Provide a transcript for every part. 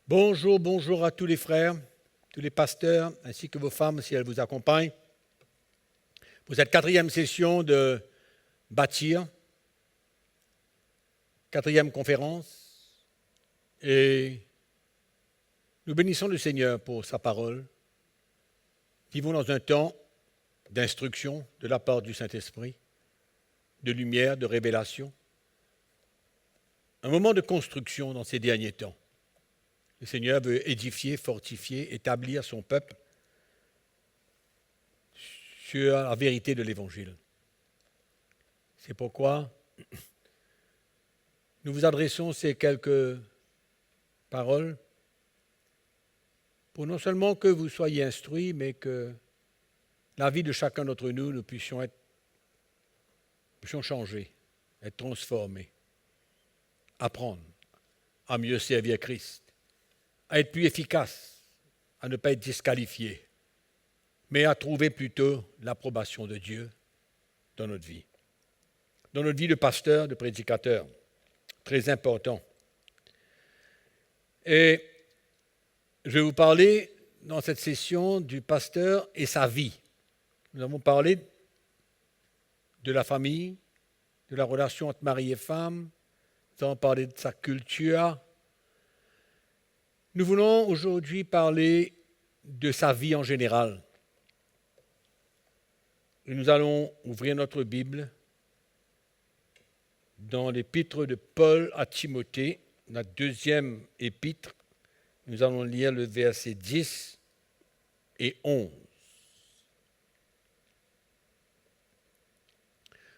Bonjour, bonjour à tous les frères, tous les pasteurs, ainsi que vos femmes si elles vous accompagnent. Pour cette quatrième session de Bâtir, quatrième conférence, et nous bénissons le Seigneur pour sa parole. Vivons dans un temps d'instruction de la part du Saint-Esprit, de lumière, de révélation. Un moment de construction dans ces derniers temps. Le Seigneur veut édifier, fortifier, établir son peuple sur la vérité de l'Évangile. C'est pourquoi nous vous adressons ces quelques paroles pour non seulement que vous soyez instruits, mais que la vie de chacun d'entre nous, nous puissions changer, être transformés, apprendre à mieux servir Christ, à être plus efficace, à ne pas être disqualifié, mais à trouver plutôt l'approbation de Dieu dans notre vie. Dans notre vie de pasteur, de prédicateur, très important. Et je vais vous parler dans cette session du pasteur et sa vie. Nous avons parlé de la famille, de la relation entre mari et femme, nous avons parlé de sa culture. Nous voulons aujourd'hui parler de sa vie en général. Et nous allons ouvrir notre Bible dans l'épître de Paul à Timothée, la deuxième épître. Nous allons lire le verset 10 et 11.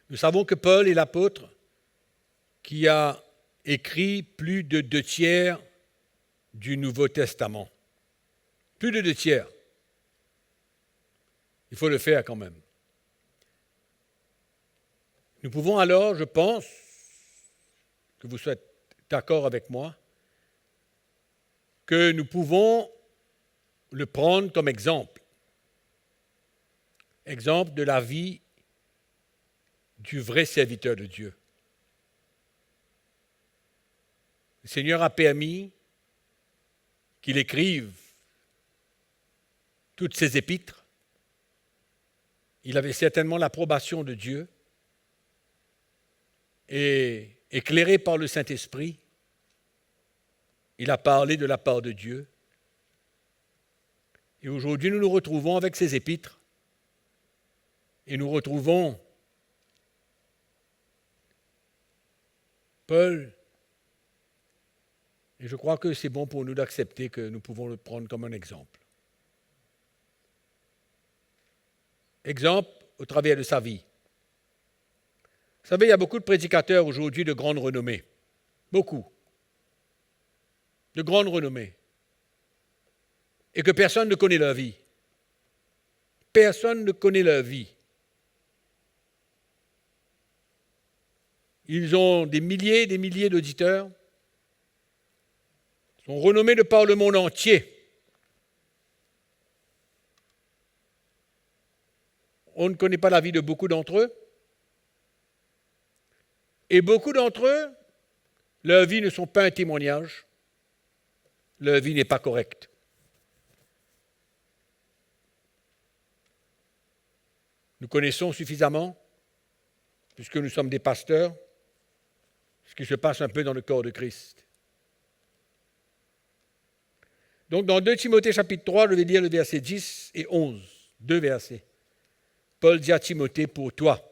Nous savons que Paul est l'apôtre qui a écrit plus de 2/3 du Nouveau Testament. Plus de 2/3. Il faut le faire quand même. Nous pouvons alors, je pense, que vous soyez d'accord avec moi, que nous pouvons le prendre comme exemple. Exemple de la vie du vrai serviteur de Dieu. Le Seigneur a permis qu'il écrive toutes ces épîtres. Il avait certainement l'approbation de Dieu et éclairé par le Saint-Esprit, il a parlé de la part de Dieu. Et aujourd'hui, nous nous retrouvons avec ces épîtres et nous retrouvons Paul. Et je crois que c'est bon pour nous d'accepter que nous pouvons le prendre comme un exemple. Exemple au travers de sa vie. Vous savez, il y a beaucoup de prédicateurs aujourd'hui de grande renommée. Beaucoup. De grande renommée. Et que personne ne connaît leur vie. Personne ne connaît leur vie. Ils ont des milliers d'auditeurs. Ils sont renommés de par le monde entier. On ne connaît pas la vie de beaucoup d'entre eux. Et beaucoup d'entre eux, leur vie ne sont pas un témoignage. Leur vie n'est pas correcte. Nous connaissons suffisamment, puisque nous sommes des pasteurs, ce qui se passe un peu dans le corps de Christ. Donc dans 2 Timothée chapitre 3, je vais lire le verset 10 et 11, 2 versets. Paul dit à Timothée, pour toi.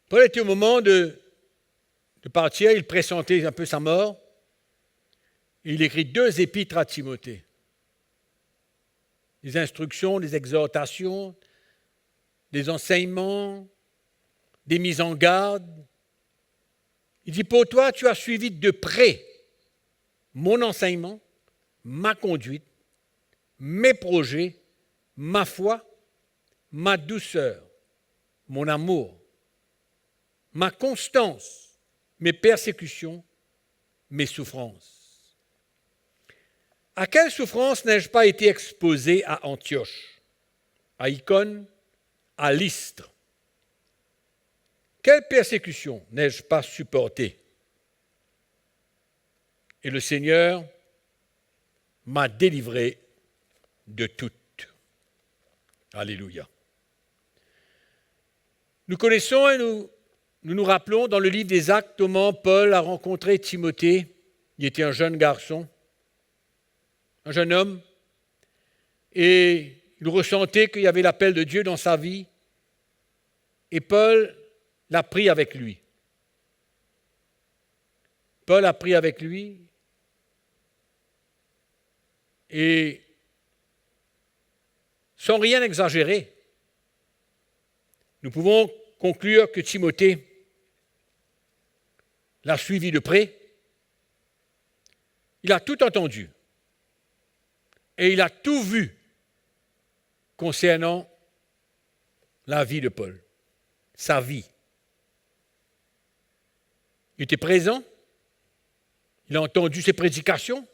Paul était au moment de partir, il pressentait un peu sa mort. Et il écrit 2 épîtres à Timothée. Des instructions, des exhortations, des enseignements, des mises en garde. Il dit, pour toi, tu as suivi de près mon enseignement, ma conduite, mes projets, ma foi, ma douceur, mon amour, ma constance, mes persécutions, mes souffrances. À quelle souffrance n'ai-je pas été exposé à Antioche, à Icône, à Lystre? Quelle persécution n'ai-je pas supportée? et le Seigneur m'a délivré de toutes. Alléluia. Nous connaissons et nous rappelons dans le livre des Actes comment Paul a rencontré Timothée. Il était un jeune garçon, un jeune homme, et il ressentait qu'il y avait l'appel de Dieu dans sa vie, et Paul l'a pris avec lui. Paul a pris avec lui, et sans rien exagérer, nous pouvons conclure que Timothée l'a suivi de près. Il a tout entendu et il a tout vu concernant la vie de Paul, sa vie. Il était présent, il a entendu ses prédications,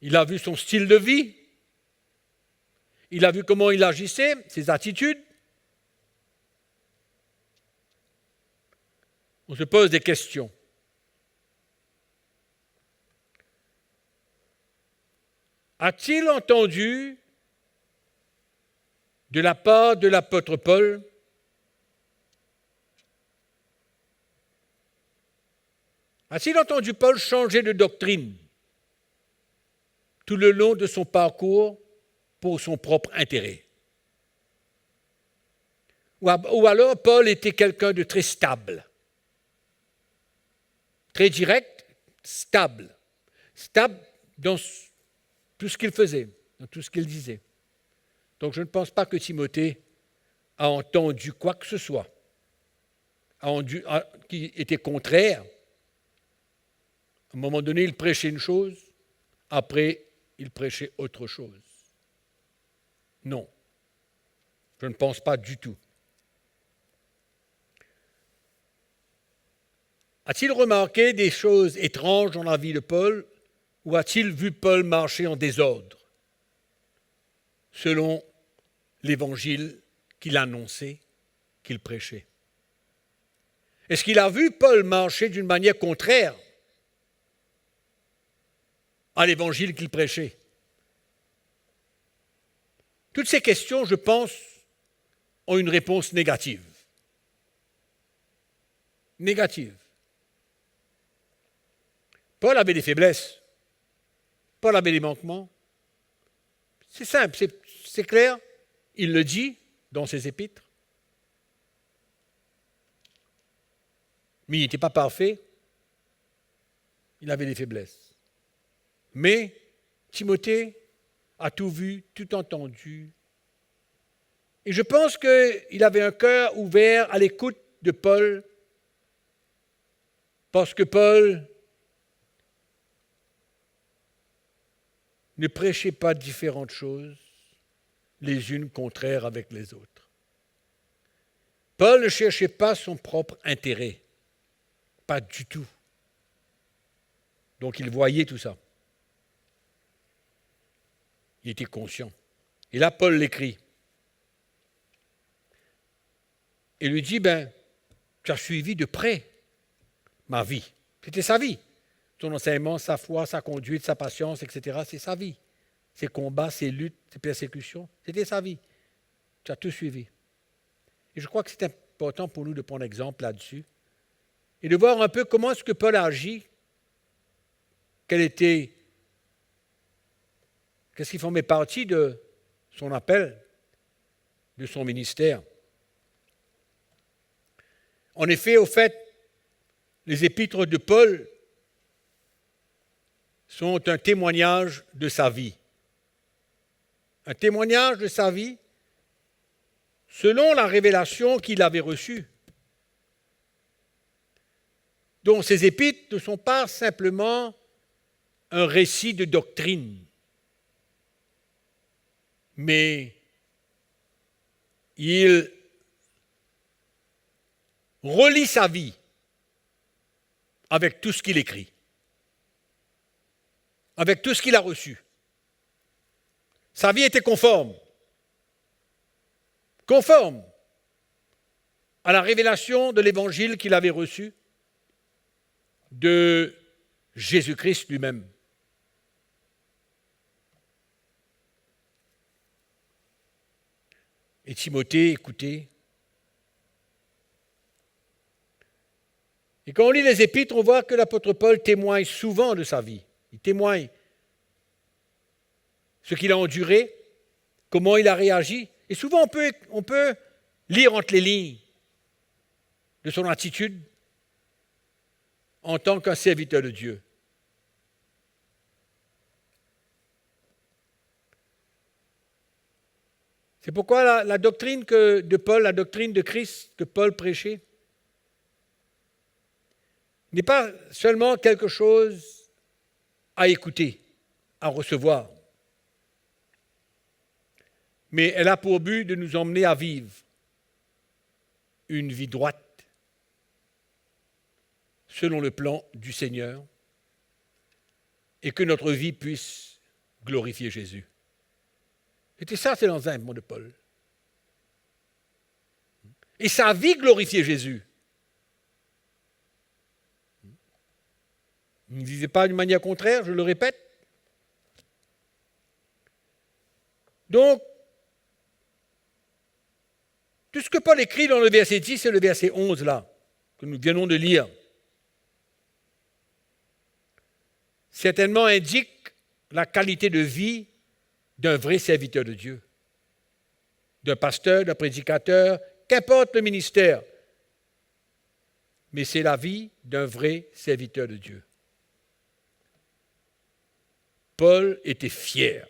il a vu son style de vie, il a vu comment il agissait, ses attitudes. On se pose des questions. A-t-il entendu de la part de l'apôtre Paul a-t-il entendu Paul changer de doctrine tout le long de son parcours pour son propre intérêt? Ou alors Paul était quelqu'un de très stable, très direct, stable dans tout ce qu'il faisait, dans tout ce qu'il disait. Donc je ne pense pas que Timothée a entendu quoi que ce soit qui était contraire. À un moment donné, il prêchait une chose, après, il prêchait autre chose. Non, je ne pense pas du tout. A-t-il remarqué des choses étranges dans la vie de Paul ou a-t-il vu Paul marcher en désordre selon l'évangile qu'il annonçait, qu'il prêchait? Est-ce qu'il a vu Paul marcher d'une manière contraire à l'évangile qu'il prêchait? Toutes ces questions, je pense, ont une réponse négative. Négative. Paul avait des faiblesses. Paul avait des manquements. C'est simple, c'est clair. Il le dit dans ses épîtres. Mais il n'était pas parfait. Il avait des faiblesses. Mais Timothée a tout vu, tout entendu. Et je pense qu'il avait un cœur ouvert à l'écoute de Paul, parce que Paul ne prêchait pas différentes choses, les unes contraires avec les autres. Paul ne cherchait pas son propre intérêt, pas du tout. Donc il voyait tout ça. Il était conscient. Et là, Paul l'écrit. Et lui dit, tu as suivi de près ma vie. C'était sa vie. Son enseignement, sa foi, sa conduite, sa patience, etc., c'est sa vie. Ses combats, ses luttes, ses persécutions, c'était sa vie. Tu as tout suivi. Et je crois que c'est important pour nous de prendre exemple là-dessus et de voir un peu comment est-ce que Paul agit, qu'est-ce qui formait partie de son appel, de son ministère. En effet, au fait, les épîtres de Paul sont un témoignage de sa vie. Un témoignage de sa vie selon la révélation qu'il avait reçue. Donc ces épîtres ne sont pas simplement un récit de doctrine, mais il relie sa vie avec tout ce qu'il écrit, avec tout ce qu'il a reçu. Sa vie était conforme à la révélation de l'évangile qu'il avait reçu, de Jésus-Christ lui-même. Et Timothée, écoutez. Et quand on lit les Épîtres, on voit que l'apôtre Paul témoigne souvent de sa vie. Il témoigne ce qu'il a enduré, comment il a réagi. Et souvent, on peut lire entre les lignes de son attitude en tant qu'un serviteur de Dieu. C'est pourquoi la doctrine de Paul, la doctrine de Christ que Paul prêchait, n'est pas seulement quelque chose à écouter, à recevoir, mais elle a pour but de nous emmener à vivre une vie droite, selon le plan du Seigneur, et que notre vie puisse glorifier Jésus. C'était ça, c'est l'enseignement de Paul. Et sa vie glorifiait Jésus. Il ne disait pas d'une manière contraire, je le répète. Donc, tout ce que Paul écrit dans le verset 10 et le verset 11 là, que nous venons de lire, certainement indique la qualité de vie d'un vrai serviteur de Dieu, d'un pasteur, d'un prédicateur, qu'importe le ministère, mais c'est la vie d'un vrai serviteur de Dieu. Paul était fier.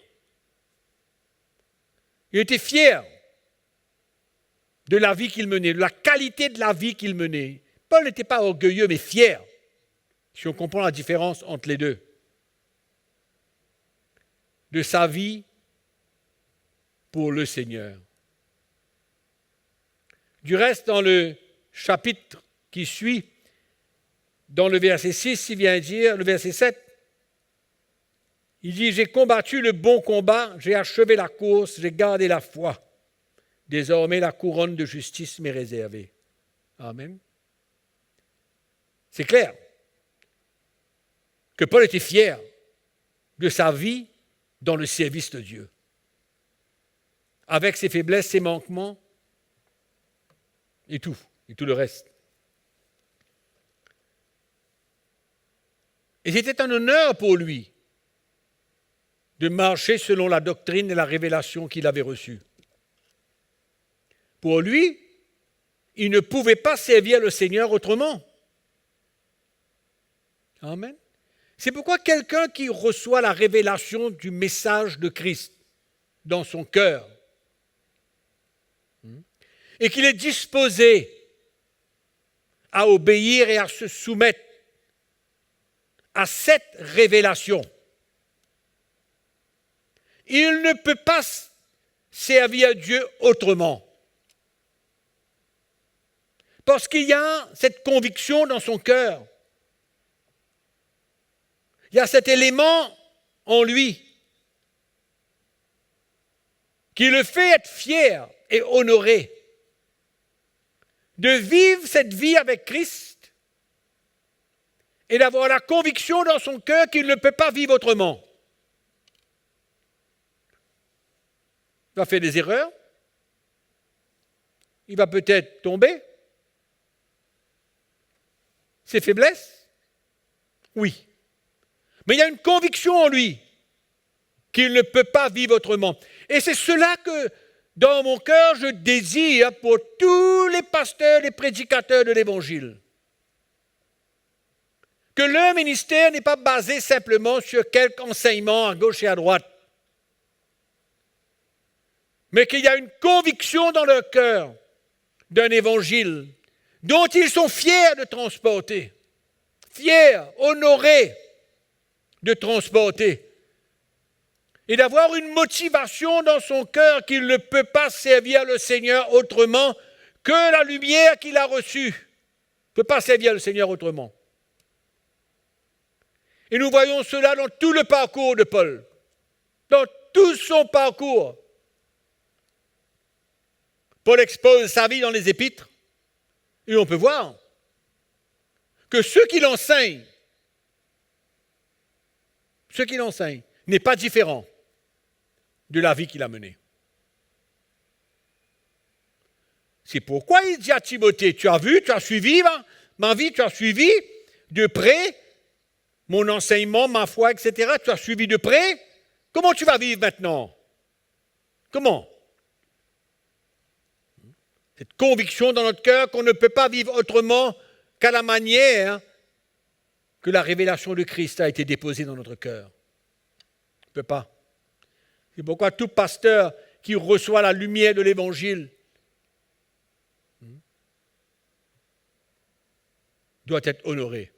Il était fier de la vie qu'il menait, de la qualité de la vie qu'il menait. Paul n'était pas orgueilleux, mais fier, si on comprend la différence entre les deux. De sa vie pour le Seigneur. Du reste, dans le chapitre qui suit, dans le verset 6, il vient dire, le verset 7, il dit « J'ai combattu le bon combat, j'ai achevé la course, j'ai gardé la foi. Désormais, la couronne de justice m'est réservée. » Amen. C'est clair que Paul était fier de sa vie dans le service de Dieu. Avec ses faiblesses, ses manquements et tout le reste. Et c'était un honneur pour lui de marcher selon la doctrine et la révélation qu'il avait reçue. Pour lui, il ne pouvait pas servir le Seigneur autrement. Amen. C'est pourquoi quelqu'un qui reçoit la révélation du message de Christ dans son cœur et qu'il est disposé à obéir et à se soumettre à cette révélation, il ne peut pas servir Dieu autrement. Parce qu'il y a cette conviction dans son cœur. Il y a cet élément en lui qui le fait être fier et honoré de vivre cette vie avec Christ et d'avoir la conviction dans son cœur qu'il ne peut pas vivre autrement. Il va faire des erreurs, il va peut-être tomber. Ses faiblesses? Oui. Mais il y a une conviction en lui qu'il ne peut pas vivre autrement. Et c'est cela que, dans mon cœur, je désire pour tous les pasteurs, les prédicateurs de l'Évangile. Que leur ministère n'est pas basé simplement sur quelques enseignements à gauche et à droite, mais qu'il y a une conviction dans leur cœur d'un Évangile dont ils sont fiers de transporter, fiers, honorés de transporter, et d'avoir une motivation dans son cœur qu'il ne peut pas servir le Seigneur autrement que la lumière qu'il a reçue. Il ne peut pas servir le Seigneur autrement. Et nous voyons cela dans tout le parcours de Paul, dans tout son parcours. Paul expose sa vie dans les Épîtres, et on peut voir que ceux qui l'enseignent ce qu'il enseigne, n'est pas différent de la vie qu'il a menée. C'est pourquoi il dit à Timothée, tu as vu, tu as suivi ma vie, tu as suivi de près mon enseignement, ma foi, etc. Tu as suivi de près. Comment tu vas vivre maintenant? Comment? Cette conviction dans notre cœur qu'on ne peut pas vivre autrement qu'à la manière que la révélation de Christ a été déposée dans notre cœur. On ne peut pas. C'est pourquoi tout pasteur qui reçoit la lumière de l'Évangile doit être honoré.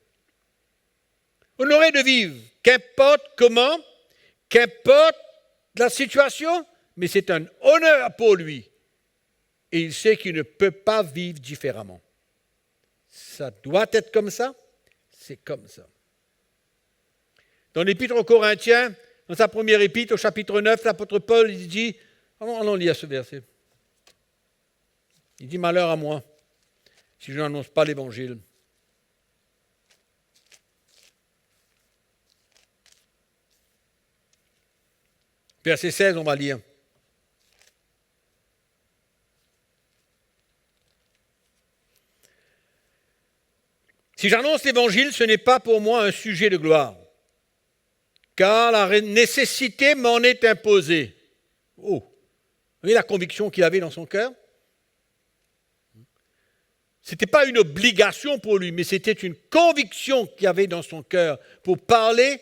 Honoré de vivre, qu'importe comment, qu'importe la situation, mais c'est un honneur pour lui. Et il sait qu'il ne peut pas vivre différemment. Ça doit être comme ça, c'est comme ça. Dans l'Épître aux Corinthiens, dans sa première épître, au chapitre 9, l'apôtre Paul, il dit, allons lire ce verset. Il dit, malheur à moi, si je n'annonce pas l'Évangile. Verset 16, on va lire. Si j'annonce l'Évangile, ce n'est pas pour moi un sujet de gloire, car la nécessité m'en est imposée. Oh, vous voyez la conviction qu'il avait dans son cœur? Ce n'était pas une obligation pour lui, mais c'était une conviction qu'il avait dans son cœur pour parler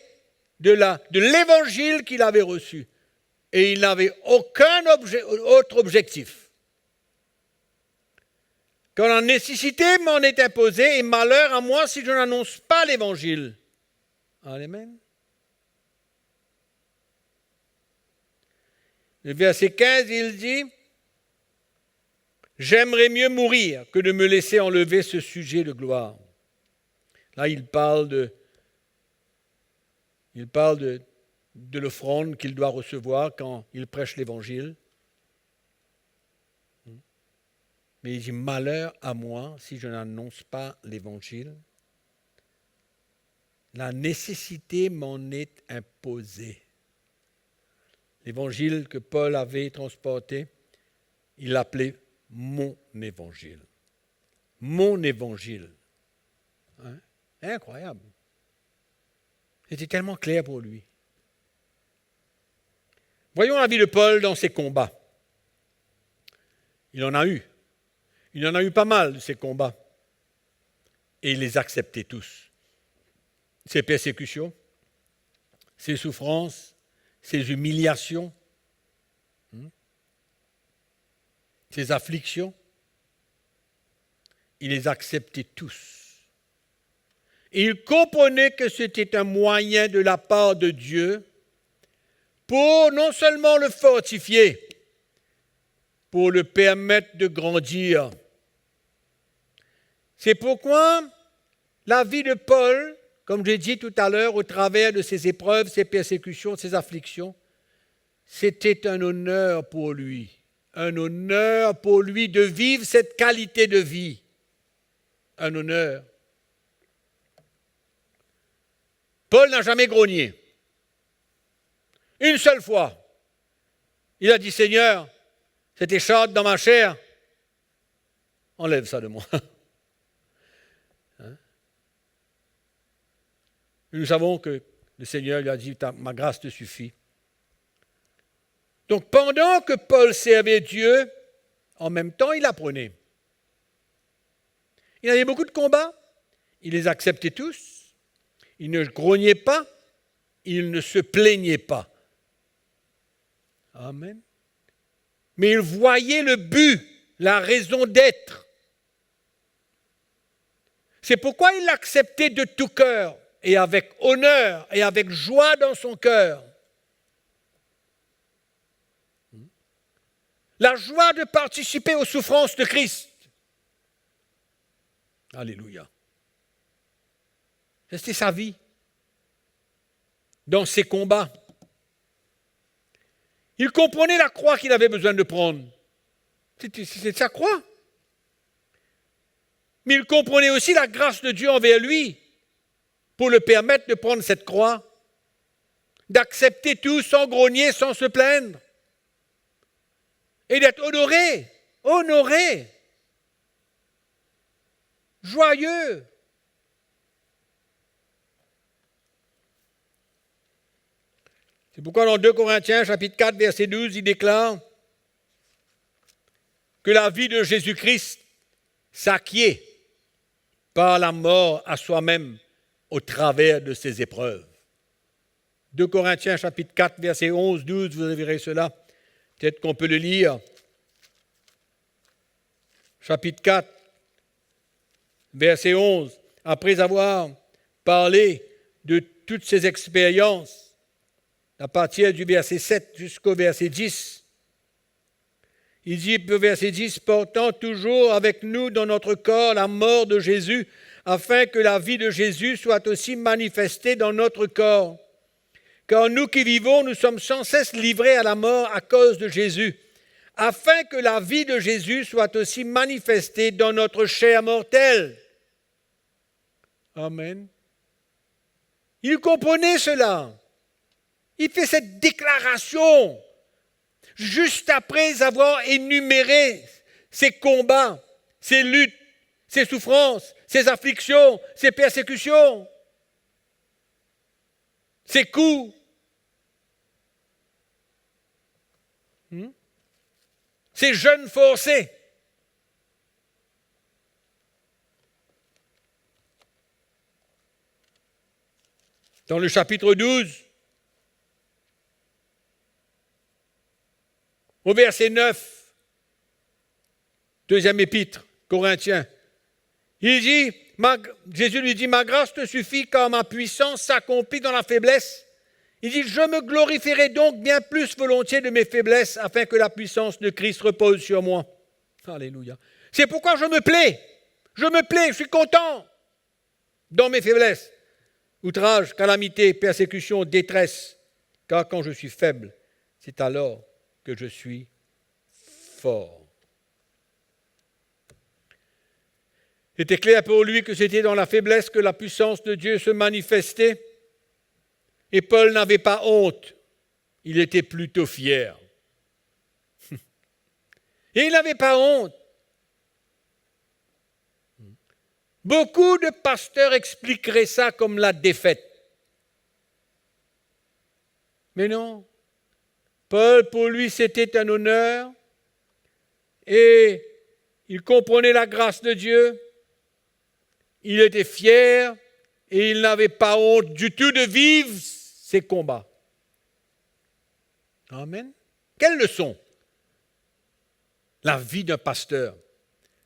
de l'Évangile qu'il avait reçu. Et il n'avait aucun autre objectif. Quand la nécessité m'en est imposée, et malheur à moi si je n'annonce pas l'Évangile. Amen. Le verset 15, il dit, « J'aimerais mieux mourir que de me laisser enlever ce sujet de gloire. » Là, il parle de l'offrande qu'il doit recevoir quand il prêche l'Évangile. Mais il dit, malheur à moi si je n'annonce pas l'Évangile. La nécessité m'en est imposée. L'Évangile que Paul avait transporté, il l'appelait mon Évangile. Mon Évangile. Hein? Incroyable. C'était tellement clair pour lui. Voyons la vie de Paul dans ses combats. Il en a eu. Il en a eu pas mal de ces combats. Et il les acceptait tous. Ses persécutions, ses souffrances, ses humiliations, ses afflictions, il les acceptait tous. Et il comprenait que c'était un moyen de la part de Dieu pour non seulement le fortifier, pour le permettre de grandir. C'est pourquoi la vie de Paul, comme j'ai dit tout à l'heure, au travers de ses épreuves, ses persécutions, ses afflictions, c'était un honneur pour lui. Un honneur pour lui de vivre cette qualité de vie. Un honneur. Paul n'a jamais grogné. Une seule fois, il a dit, Seigneur, cette écharpe dans ma chair, enlève ça de moi. Hein? Nous savons que le Seigneur lui a dit, ma grâce te suffit. Donc pendant que Paul servait Dieu, en même temps il apprenait. Il avait beaucoup de combats, il les acceptait tous, il ne grognait pas, il ne se plaignait pas. Amen. Mais il voyait le but, la raison d'être. C'est pourquoi il l'acceptait de tout cœur, et avec honneur, et avec joie dans son cœur. La joie de participer aux souffrances de Christ. Alléluia. C'était sa vie. Dans ses combats. Il comprenait la croix qu'il avait besoin de prendre. C'était sa croix. Mais il comprenait aussi la grâce de Dieu envers lui pour le permettre de prendre cette croix d'accepter tout sans grogner, sans se plaindre, et d'être honoré, joyeux. C'est pourquoi dans 2 Corinthiens, chapitre 4, verset 12, il déclare que la vie de Jésus-Christ s'acquiert par la mort à soi-même au travers de ses épreuves. 2 Corinthiens, chapitre 4, verset 11, 12, vous verrez cela. Peut-être qu'on peut le lire. Chapitre 4, verset 11. Après avoir parlé de toutes ces expériences, à partir du verset 7 jusqu'au verset 10, il dit, verset 10, « Portant toujours avec nous dans notre corps la mort de Jésus, afin que la vie de Jésus soit aussi manifestée dans notre corps. Car nous qui vivons, nous sommes sans cesse livrés à la mort à cause de Jésus, afin que la vie de Jésus soit aussi manifestée dans notre chair mortelle. » Amen. Il comprenait cela. Il fait cette déclaration juste après avoir énuméré ses combats, ses luttes, ses souffrances, ses afflictions, ses persécutions, ses coups. Ses jeûnes forcés. Dans le chapitre 12, au verset 9, deuxième épître, Corinthiens, il dit, Jésus lui dit, « Ma grâce te suffit car ma puissance s'accomplit dans la faiblesse. » Il dit, « Je me glorifierai donc bien plus volontiers de mes faiblesses afin que la puissance de Christ repose sur moi. » Alléluia. C'est pourquoi je me plais, je suis content dans mes faiblesses. Outrage, calamité, persécution, détresse, car quand je suis faible, c'est alors que je suis fort. C'était clair pour lui que c'était dans la faiblesse que la puissance de Dieu se manifestait. Et Paul n'avait pas honte, il était plutôt fier. Et il n'avait pas honte. Beaucoup de pasteurs expliqueraient ça comme la défaite. Mais non. Paul, pour lui, c'était un honneur et il comprenait la grâce de Dieu. Il était fier et il n'avait pas honte du tout de vivre ses combats. Amen. Quelle leçon? La vie d'un pasteur,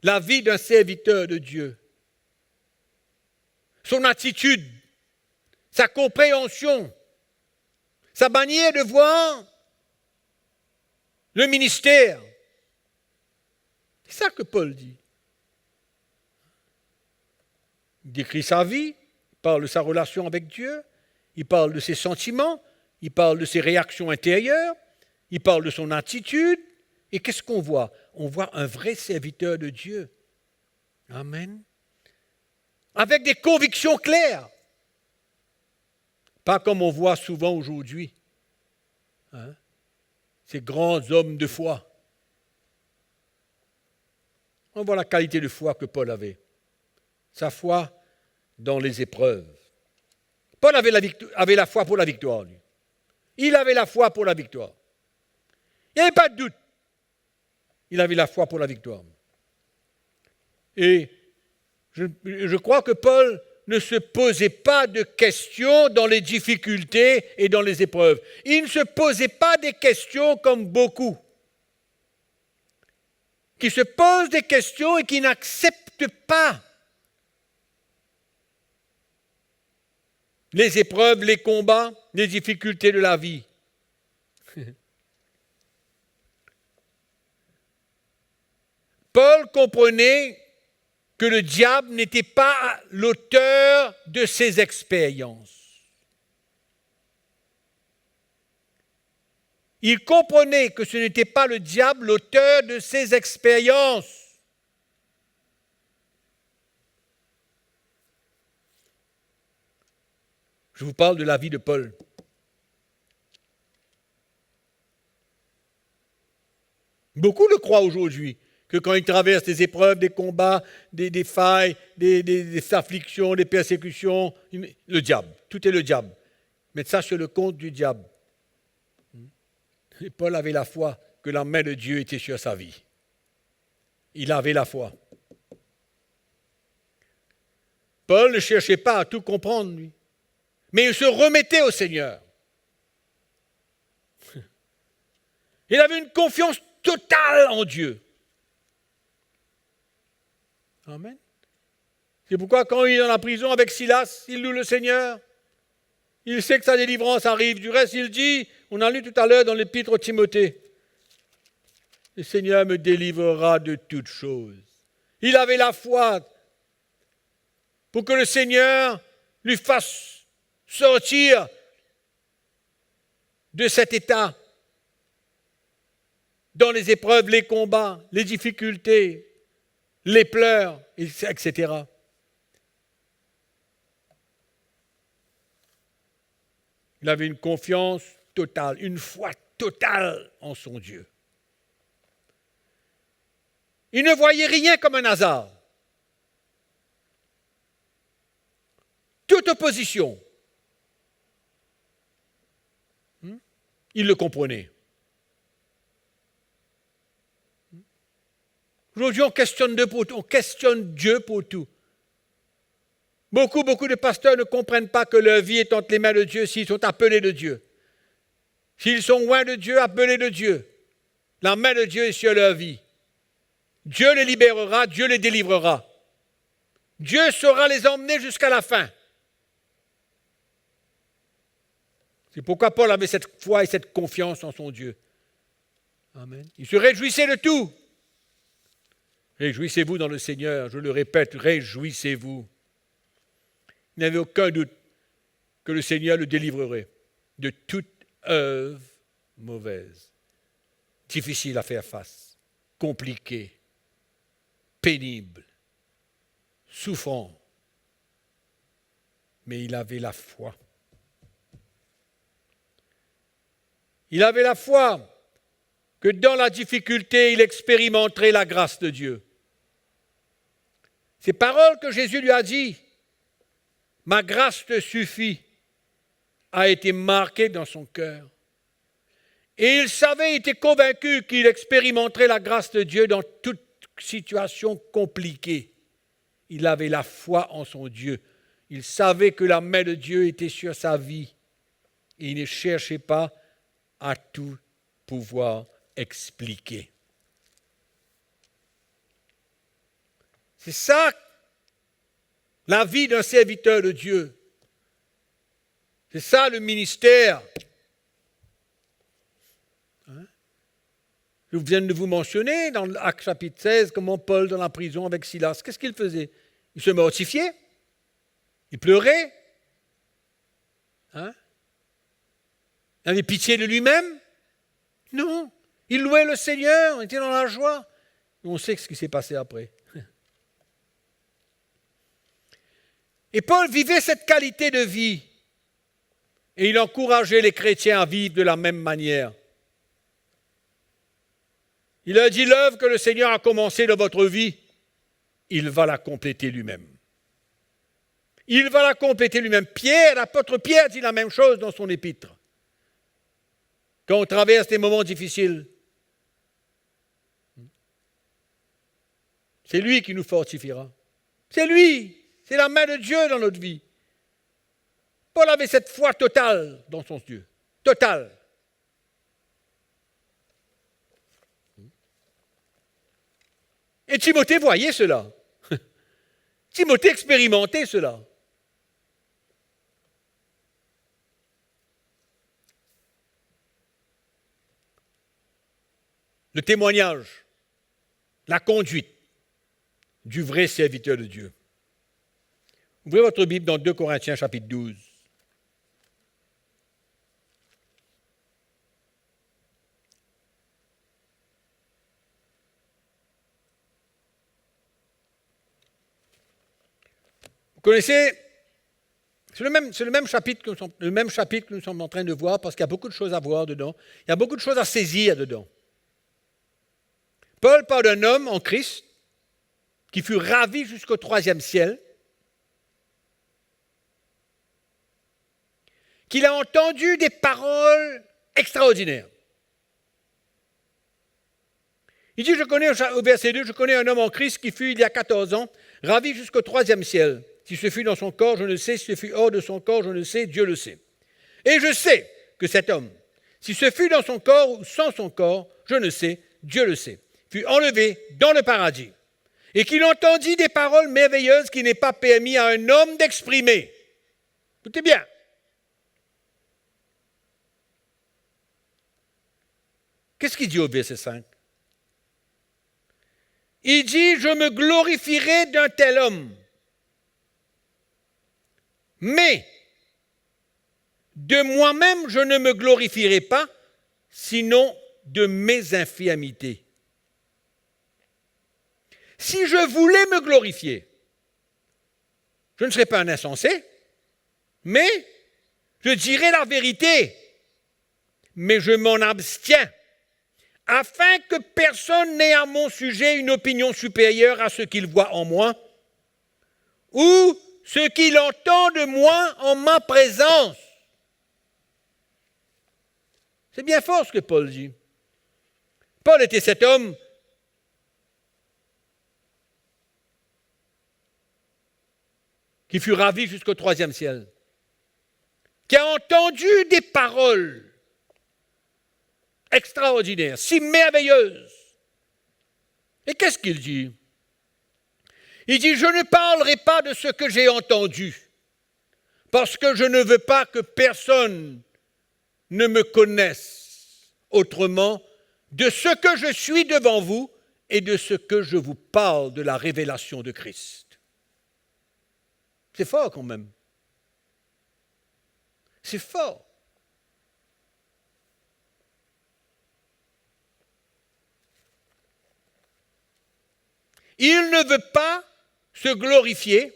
la vie d'un serviteur de Dieu. Son attitude, sa compréhension, sa manière de voir le ministère. C'est ça que Paul dit. Il décrit sa vie, il parle de sa relation avec Dieu, il parle de ses sentiments, il parle de ses réactions intérieures, il parle de son attitude. Et qu'est-ce qu'on voit? On voit un vrai serviteur de Dieu. Amen. Avec des convictions claires. Pas comme on voit souvent aujourd'hui. Ces grands hommes de foi. On voit la qualité de foi que Paul avait. Sa foi dans les épreuves. Paul avait la foi pour la victoire, lui. Il avait la foi pour la victoire. Il n'y avait pas de doute. Il avait la foi pour la victoire. Et je crois que Paul ne se posait pas de questions dans les difficultés et dans les épreuves. Il ne se posait pas des questions comme beaucoup, qui se posent des questions et qui n'acceptent pas les épreuves, les combats, les difficultés de la vie. Paul comprenait que le diable n'était pas l'auteur de ses expériences. Il comprenait que ce n'était pas le diable l'auteur de ses expériences. Je vous parle de la vie de Paul. Beaucoup le croient aujourd'hui, que quand ils traversent des épreuves, des combats, des failles, des afflictions, des persécutions, le diable, tout est le diable. Mettre ça sur le compte du diable. Et Paul avait la foi que la main de Dieu était sur sa vie. Il avait la foi. Paul ne cherchait pas à tout comprendre, lui, mais il se remettait au Seigneur. Il avait une confiance totale en Dieu. Amen. C'est pourquoi quand il est dans la prison avec Silas, il loue le Seigneur. Il sait que sa délivrance arrive. Du reste, il dit, on a lu tout à l'heure dans l'épître au Timothée, le Seigneur me délivrera de toutes choses. Il avait la foi pour que le Seigneur lui fasse sortir de cet état dans les épreuves, les combats, les difficultés, les pleurs, etc. Il avait une confiance totale, une foi totale en son Dieu. Il ne voyait rien comme un hasard. Toute opposition, il le comprenait. Aujourd'hui, on questionne Dieu pour tout. Beaucoup de pasteurs ne comprennent pas que leur vie est entre les mains de Dieu s'ils sont appelés de Dieu. S'ils sont loin de Dieu, appelés de Dieu. La main de Dieu est sur leur vie. Dieu les libérera, Dieu les délivrera. Dieu saura les emmener jusqu'à la fin. C'est pourquoi Paul avait cette foi et cette confiance en son Dieu. Amen. Il se réjouissait de tout. Réjouissez-vous dans le Seigneur, je le répète, réjouissez-vous. Il n'avait aucun doute que le Seigneur le délivrerait de toute œuvre mauvaise, difficile à faire face, compliquée, pénible, souffrant. Mais il avait la foi. Il avait la foi que dans la difficulté, il expérimenterait la grâce de Dieu. Ces paroles que Jésus lui a dit, « Ma grâce te suffit », a été marquée dans son cœur. Et il savait, il était convaincu qu'il expérimenterait la grâce de Dieu dans toute situation compliquée. Il avait la foi en son Dieu. Il savait que la main de Dieu était sur sa vie. Et il ne cherchait pas à tout pouvoir expliquer. C'est ça, la vie d'un serviteur de Dieu. C'est ça le ministère. Je viens de vous mentionner dans l'Acte chapitre 16 comment Paul dans la prison avec Silas, qu'est-ce qu'il faisait? Il se mortifiait, il pleurait, il avait pitié de lui-même? Non, il louait le Seigneur, il était dans la joie. Et on sait ce qui s'est passé après. Et Paul vivait cette qualité de vie et il encourageait les chrétiens à vivre de la même manière. Il a dit, l'œuvre que le Seigneur a commencée dans votre vie, il va la compléter lui-même. Il va la compléter lui-même. Pierre, l'apôtre Pierre dit la même chose dans son épître. Quand on traverse des moments difficiles, c'est lui qui nous fortifiera. C'est lui, c'est la main de Dieu dans notre vie. Paul avait cette foi totale dans son Dieu. Totale. Et Timothée voyait cela. Timothée expérimentait cela. Le témoignage, la conduite du vrai serviteur de Dieu. Ouvrez votre Bible dans 2 Corinthiens chapitre 12. Vous connaissez, c'est le même chapitre que nous sommes en train de voir parce qu'il y a beaucoup de choses à voir dedans. Il y a beaucoup de choses à saisir dedans. Paul parle d'un homme en Christ qui fut ravi jusqu'au 3e ciel, qu'il a entendu des paroles extraordinaires. Il dit, au verset 2, je connais un homme en Christ qui fut, il y a 14 ans, ravi jusqu'au 3e ciel. Si ce fut dans son corps, je ne sais. Si ce fut hors de son corps, je ne sais. Dieu le sait. Et je sais que cet homme, si ce fut dans son corps ou sans son corps, je ne sais. Dieu le sait. Fut enlevé dans le paradis. Et qu'il entendit des paroles merveilleuses qui n'est pas permis à un homme d'exprimer. Écoutez bien. Qu'est-ce qu'il dit au verset 5? Il dit, je me glorifierai d'un tel homme. Mais de moi-même, je ne me glorifierai pas, sinon de mes infirmités. Si je voulais me glorifier, je ne serais pas un insensé, mais je dirais la vérité, mais je m'en abstiens, afin que personne n'ait à mon sujet une opinion supérieure à ce qu'il voit en moi, ou ce qu'il entend de moi en ma présence. C'est bien fort ce que Paul dit. Paul était cet homme qui fut ravi jusqu'au 3e ciel, qui a entendu des paroles extraordinaires, si merveilleuses. Et qu'est-ce qu'il dit? Il dit, je ne parlerai pas de ce que j'ai entendu, parce que je ne veux pas que personne ne me connaisse autrement de ce que je suis devant vous et de ce que je vous parle de la révélation de Christ. C'est fort quand même. C'est fort. Il ne veut pas se glorifier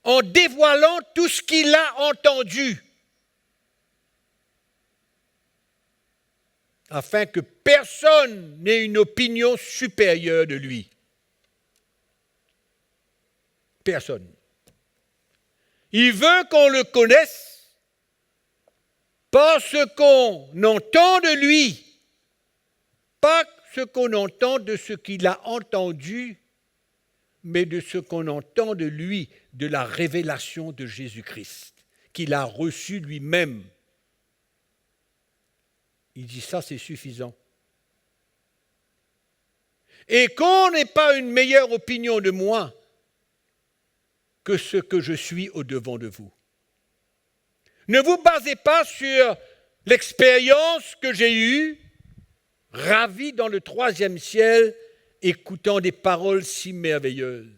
en dévoilant tout ce qu'il a entendu, afin que personne n'ait une opinion supérieure de lui. Personne. Il veut qu'on le connaisse par ce qu'on entend de lui, pas ce qu'on entend de ce qu'il a entendu, mais de ce qu'on entend de lui, de la révélation de Jésus-Christ, qu'il a reçu lui-même. Il dit ça, c'est suffisant. Et qu'on n'ait pas une meilleure opinion de moi que ce que je suis au-devant de vous. Ne vous basez pas sur l'expérience que j'ai eue, ravi dans le 3e ciel, écoutant des paroles si merveilleuses.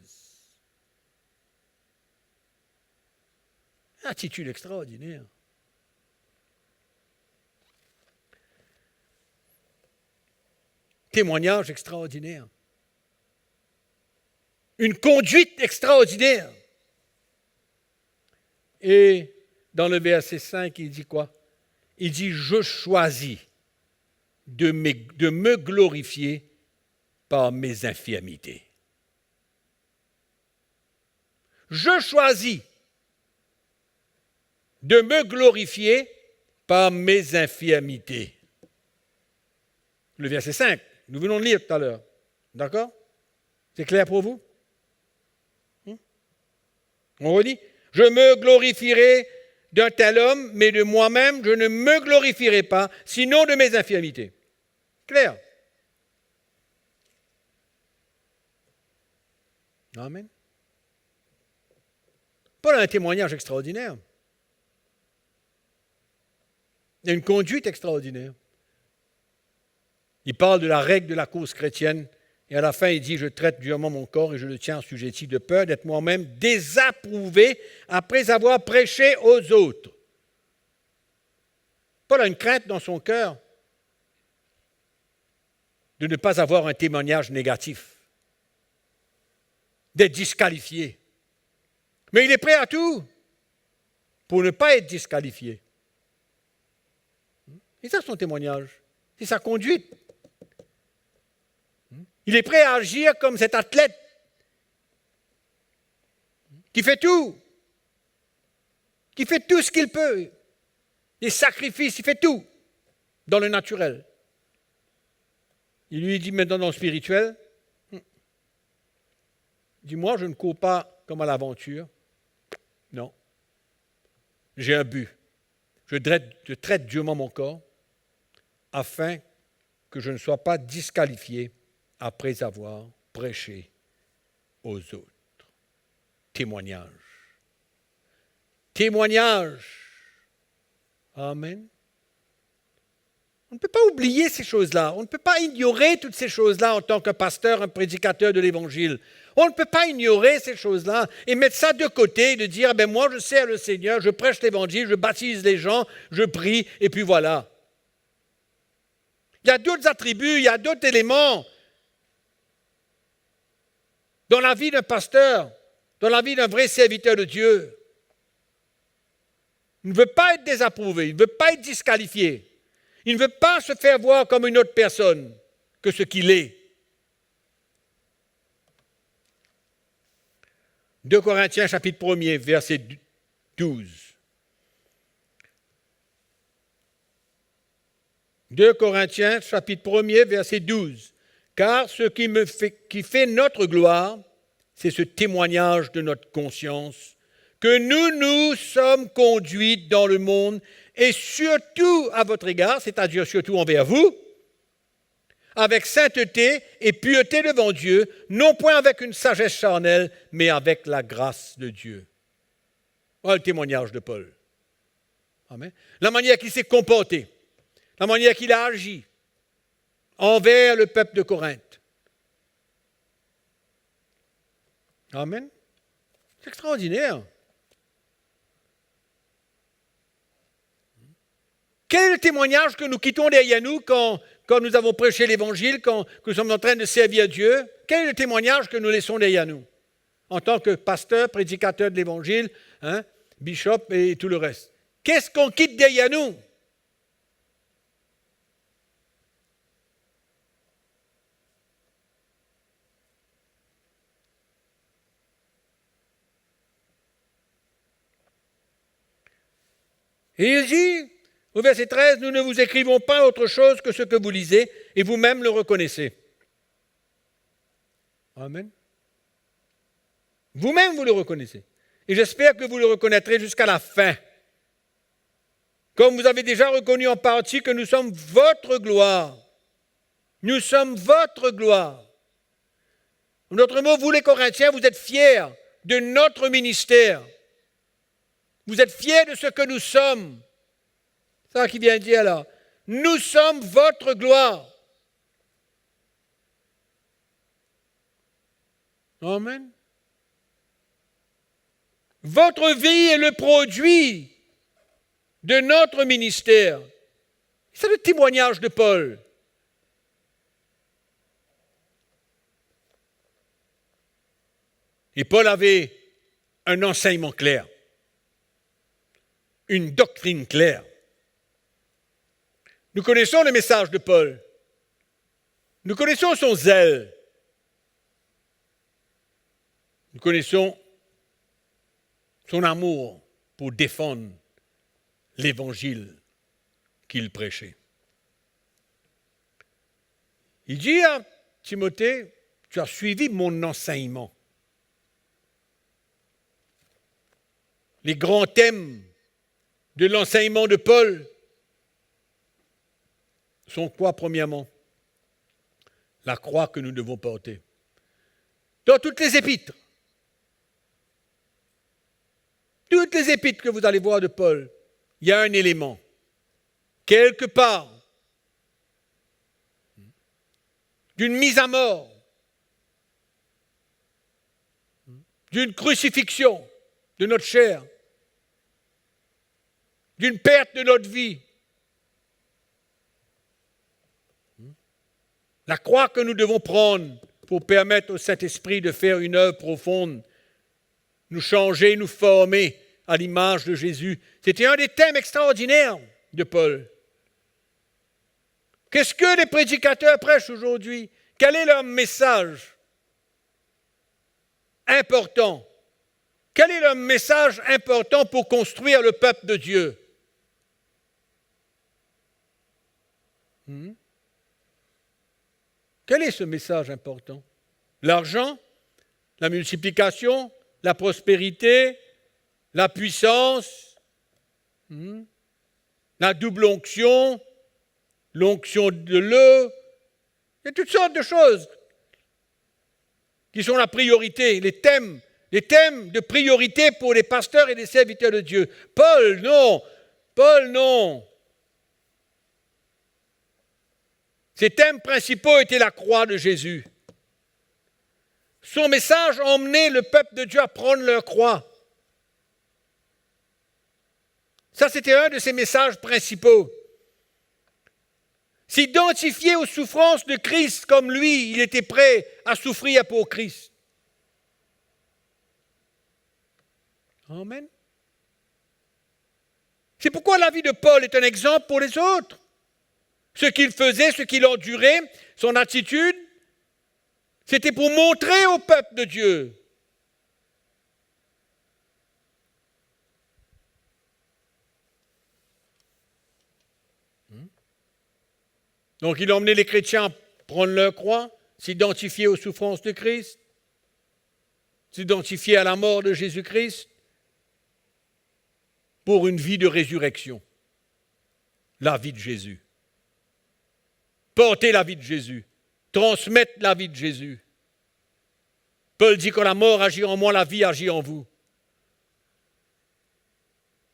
Attitude extraordinaire. Témoignage extraordinaire. Une conduite extraordinaire. Et dans le verset 5, il dit quoi? Il dit, je choisis de me glorifier par mes infirmités. Je choisis de me glorifier par mes infirmités. Le verset 5, nous venons de lire tout à l'heure. D'accord? C'est clair pour vous? On redit? Je me glorifierai d'un tel homme, mais de moi-même, je ne me glorifierai pas, sinon de mes infirmités. Clair? Amen. Paul a un témoignage extraordinaire. Il y a une conduite extraordinaire. Il parle de la règle de la cause chrétienne et à la fin il dit, je traite durement mon corps et je le tiens assujetti de peur d'être moi-même désapprouvé après avoir prêché aux autres. Paul a une crainte dans son cœur de ne pas avoir un témoignage négatif, d'être disqualifié. Mais il est prêt à tout pour ne pas être disqualifié. – C'est ça son témoignage, c'est sa conduite. Il est prêt à agir comme cet athlète qui fait tout ce qu'il peut. Des sacrifices, il fait tout dans le naturel. Il lui dit maintenant dans le spirituel, dis-moi, je ne cours pas comme à l'aventure. Non. J'ai un but. Je traite dûment mon corps afin que je ne sois pas disqualifié après avoir prêché aux autres. Témoignage. Témoignage. Amen. On ne peut pas oublier ces choses-là. On ne peut pas ignorer toutes ces choses-là en tant que pasteur, un prédicateur de l'Évangile. On ne peut pas ignorer ces choses-là et mettre ça de côté et de dire, moi je sers le Seigneur, je prêche l'Évangile, je baptise les gens, je prie, et puis voilà. Il y a d'autres attributs, il y a d'autres éléments dans la vie d'un pasteur, dans la vie d'un vrai serviteur de Dieu. Il ne veut pas être désapprouvé, il ne veut pas être disqualifié. Il ne veut pas se faire voir comme une autre personne que ce qu'il est. 2 Corinthiens chapitre 1er, verset 12. 2 Corinthiens chapitre 1er, verset 12. Car ce qui fait notre gloire, c'est ce témoignage de notre conscience, que nous sommes conduits dans le monde, et surtout à votre égard, c'est-à-dire surtout envers vous, avec sainteté et pureté devant Dieu, non point avec une sagesse charnelle, mais avec la grâce de Dieu. Voilà le témoignage de Paul. Amen. La manière qu'il s'est comporté, la manière qu'il a agi envers le peuple de Corinthe. Amen. C'est extraordinaire. Quel est le témoignage que nous quittons derrière nous quand nous avons prêché l'Évangile, quand nous sommes en train de servir Dieu? Quel est le témoignage que nous laissons derrière nous en tant que pasteur, prédicateur de l'Évangile, bishop et tout le reste? Qu'est-ce qu'on quitte derrière nous? Et il dit, au verset 13, « Nous ne vous écrivons pas autre chose que ce que vous lisez, et vous-même le reconnaissez. » Amen. Vous-même, vous le reconnaissez. Et j'espère que vous le reconnaîtrez jusqu'à la fin. Comme vous avez déjà reconnu en partie que nous sommes votre gloire. Nous sommes votre gloire. En d'autres mots, vous les Corinthiens, vous êtes fiers de notre ministère. Vous êtes fiers de ce que nous sommes. C'est ça qui vient dire là. Nous sommes votre gloire. Amen. Votre vie est le produit de notre ministère. C'est le témoignage de Paul. Et Paul avait un enseignement clair, une doctrine claire. Nous connaissons le message de Paul. Nous connaissons son zèle. Nous connaissons son amour pour défendre l'évangile qu'il prêchait. Il dit à Timothée, tu as suivi mon enseignement. Les grands thèmes de l'enseignement de Paul sont quoi, premièrement? La croix que nous devons porter. Dans toutes les épîtres que vous allez voir de Paul, il y a un élément. Quelque part, d'une mise à mort, d'une crucifixion de notre chair, d'une perte de notre vie. La croix que nous devons prendre pour permettre au Saint-Esprit de faire une œuvre profonde, nous changer, nous former à l'image de Jésus. C'était un des thèmes extraordinaires de Paul. Qu'est-ce que les prédicateurs prêchent aujourd'hui? Quel est leur message important? Quel est leur message important pour construire le peuple de Dieu? Quel est ce message important? L'argent, la multiplication, la prospérité, la puissance, la double onction, l'onction de l'eau, il y a toutes sortes de choses qui sont la priorité, les thèmes de priorité pour les pasteurs et les serviteurs de Dieu. Paul, non. Ses thèmes principaux étaient la croix de Jésus. Son message emmenait le peuple de Dieu à prendre leur croix. Ça, c'était un de ses messages principaux. S'identifier aux souffrances de Christ comme lui, il était prêt à souffrir pour Christ. Amen. C'est pourquoi la vie de Paul est un exemple pour les autres. Ce qu'il faisait, ce qu'il endurait, son attitude, c'était pour montrer au peuple de Dieu. Donc il emmenait les chrétiens à prendre leur croix, s'identifier aux souffrances de Christ, s'identifier à la mort de Jésus-Christ pour une vie de résurrection. La vie de Jésus. Porter la vie de Jésus. Transmettre la vie de Jésus. Paul dit que la mort agit en moi, la vie agit en vous.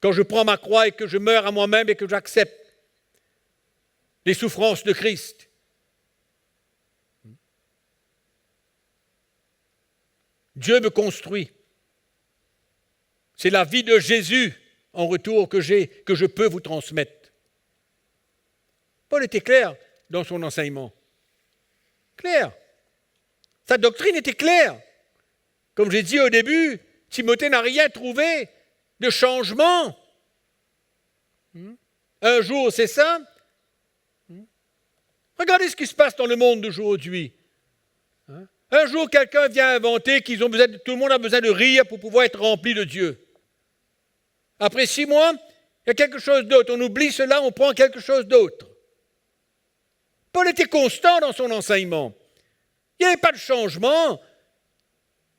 Quand je prends ma croix et que je meurs à moi-même et que j'accepte les souffrances de Christ. Dieu me construit. C'est la vie de Jésus en retour que je peux vous transmettre. Paul était clair dans son enseignement. Clair. Sa doctrine était claire. Comme j'ai dit au début, Timothée n'a rien trouvé de changement. Un jour c'est ça. Regardez ce qui se passe dans le monde d'aujourd'hui. Un jour, quelqu'un vient inventer tout le monde a besoin de rire pour pouvoir être rempli de Dieu. Après 6 mois, il y a quelque chose d'autre. On oublie cela, on prend quelque chose d'autre. Paul était constant dans son enseignement. Il n'y avait pas de changement.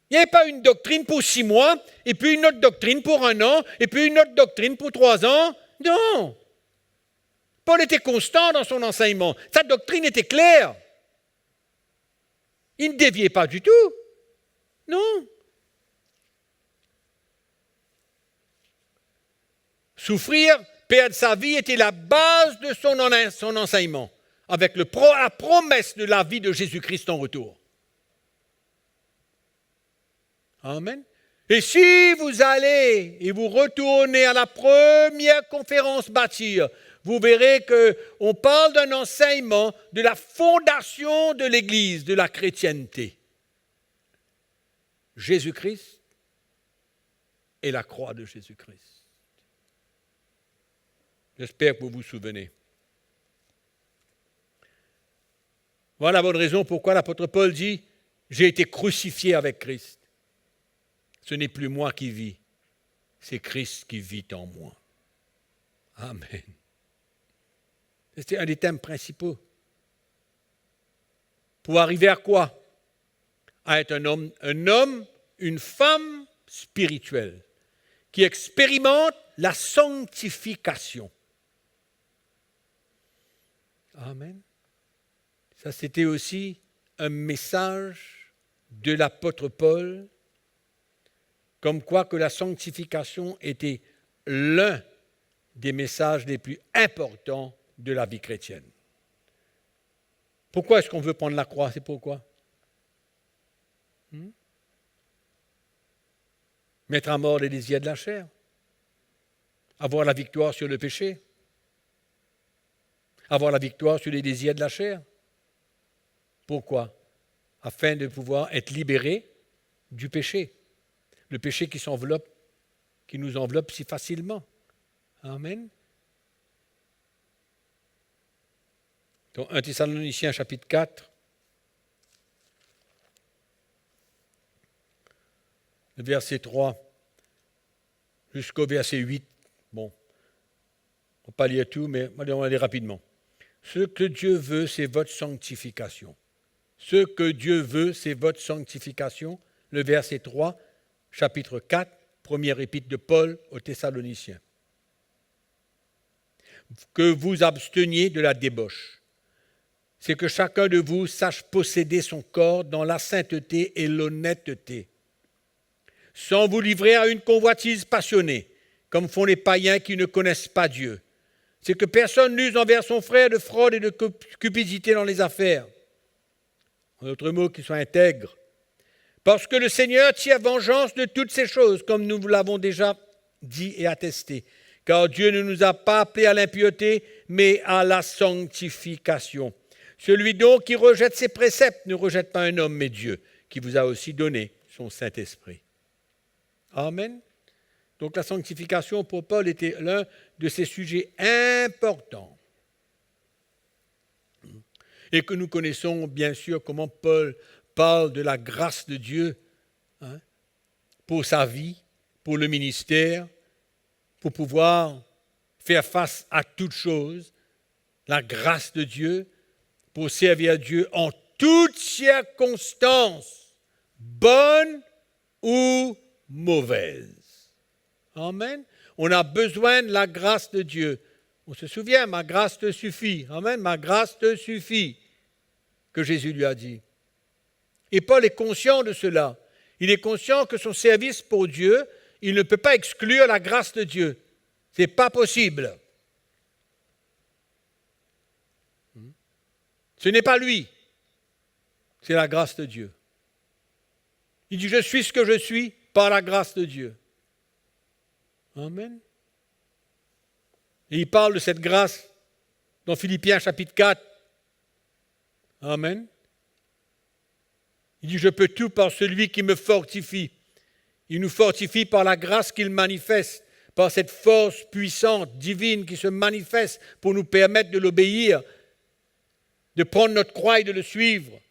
Il n'y avait pas une doctrine pour 6 mois, et puis une autre doctrine pour 1 an, et puis une autre doctrine pour 3 ans. Non. Paul était constant dans son enseignement. Sa doctrine était claire. Il ne déviait pas du tout. Non. Souffrir, perdre sa vie était la base de son enseignement, avec la promesse de la vie de Jésus-Christ en retour. Amen. Et si vous allez et vous retournez à la première conférence Bâtir, vous verrez qu'on parle d'un enseignement de la fondation de l'Église, de la chrétienté. Jésus-Christ et la croix de Jésus-Christ. J'espère que vous vous souvenez. Voilà la bonne raison pourquoi l'apôtre Paul dit « J'ai été crucifié avec Christ. Ce n'est plus moi qui vis, c'est Christ qui vit en moi. » Amen. C'était un des thèmes principaux. Pour arriver à quoi? À être un homme, une femme spirituelle qui expérimente la sanctification. Amen. Ça, c'était aussi un message de l'apôtre Paul, comme quoi que la sanctification était l'un des messages les plus importants de la vie chrétienne. Pourquoi est-ce qu'on veut prendre la croix? C'est pourquoi? Mettre à mort les désirs de la chair. Avoir la victoire sur le péché. Avoir la victoire sur les désirs de la chair. Pourquoi? Afin de pouvoir être libéré du péché. Le péché qui nous enveloppe si facilement. Amen. Dans 1 Thessaloniciens chapitre 4, le verset 3 jusqu'au verset 8. Bon, on ne va pas lire tout, mais on va lire rapidement. Ce que Dieu veut, c'est votre sanctification. Ce que Dieu veut, c'est votre sanctification. Le verset 3, chapitre 4, première épître de Paul aux Thessaloniciens. Que vous absteniez de la débauche. C'est que chacun de vous sache posséder son corps dans la sainteté et l'honnêteté, sans vous livrer à une convoitise passionnée, comme font les païens qui ne connaissent pas Dieu. C'est que personne n'use envers son frère de fraude et de cupidité dans les affaires. En d'autres mots, qu'il soit intègre. Parce que le Seigneur tire vengeance de toutes ces choses, comme nous vous l'avons déjà dit et attesté. Car Dieu ne nous a pas appelés à l'impureté, mais à la sanctification. Celui donc qui rejette ses préceptes ne rejette pas un homme, mais Dieu, qui vous a aussi donné son Saint-Esprit. Amen. Donc la sanctification pour Paul était l'un de ces sujets importants. Et que nous connaissons bien sûr comment Paul parle de la grâce de Dieu pour sa vie, pour le ministère, pour pouvoir faire face à toutes choses. La grâce de Dieu pour servir Dieu en toutes circonstances, bonnes ou mauvaises. Amen. On a besoin de la grâce de Dieu. On se souvient, ma grâce te suffit. Amen. Ma grâce te suffit, que Jésus lui a dit. Et Paul est conscient de cela. Il est conscient que son service pour Dieu, il ne peut pas exclure la grâce de Dieu. Ce n'est pas possible. Ce n'est pas lui, c'est la grâce de Dieu. Il dit, je suis ce que je suis par la grâce de Dieu. Amen. Et il parle de cette grâce dans Philippiens chapitre 4. Amen. Il dit, je peux tout par celui qui me fortifie. Il nous fortifie par la grâce qu'il manifeste, par cette force puissante, divine qui se manifeste pour nous permettre de l'obéir, de prendre notre croix et de le suivre.